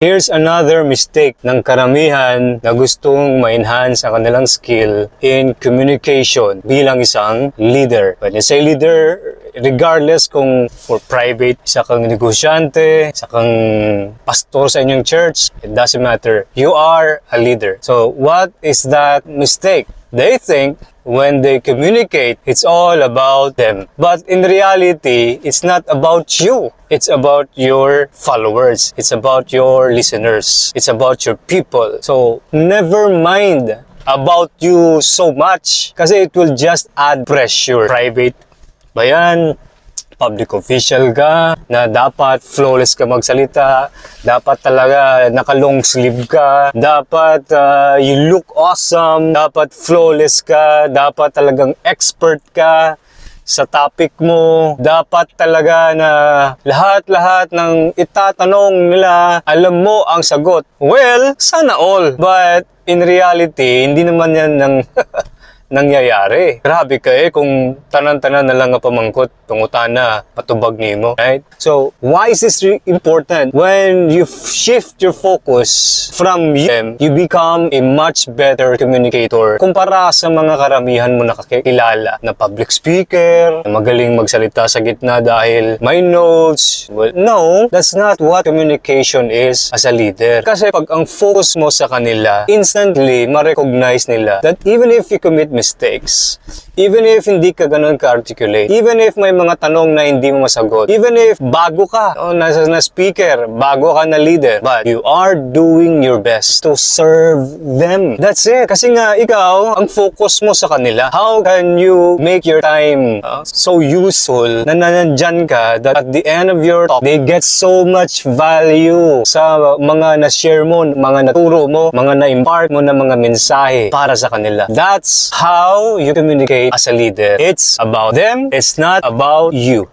Here's another mistake ng karamihan na gustong ma-enhance ang kanilang skill in communication bilang isang leader. When you say leader, regardless kung for private, isa kang negosyante, isa kang pastor sa inyong church, it doesn't matter. You are a leader. So what is that mistake? They think when they communicate, it's all about them. But in reality, it's not about you. It's about your followers. It's about your listeners. It's about your people. So never mind about you so much kasi it will just add pressure. Private ba yan? Public official ka, na dapat flawless ka magsalita, dapat talaga naka-long sleeve ka, dapat you look awesome, dapat flawless ka, dapat talagang expert ka sa topic mo, dapat talaga na lahat-lahat ng itatanong nila, alam mo ang sagot. Well, sana all. But in reality, hindi naman yan ng nangyayari. Grabe ka kung tanan-tanan na lang nga pamangkot tungutana patubag nimo, right? So, why is this important? When you shift your focus from them, you become a much better communicator kumpara sa mga karamihan mo nakakilala na public speaker, na magaling magsalita sa gitna dahil may notes. Well, no, that's not what communication is as a leader. Kasi pag ang focus mo sa kanila, instantly ma-recognize nila that even if you commit mistakes, even if hindi ka ganun ka-articulate, even if may mga tanong na hindi mo masagot, even if bago ka na speaker, bago ka na leader, but you are doing your best to serve them. That's it. Kasi nga, ikaw, ang focus mo sa kanila. How can you make your time so useful na nanandyan ka that at the end of your talk, they get so much value sa mga na-share mo, mga naturo mo, mga na-impart mo na mga mensahe para sa kanila. That's how you communicate as a leader. It's about them. It's not about you.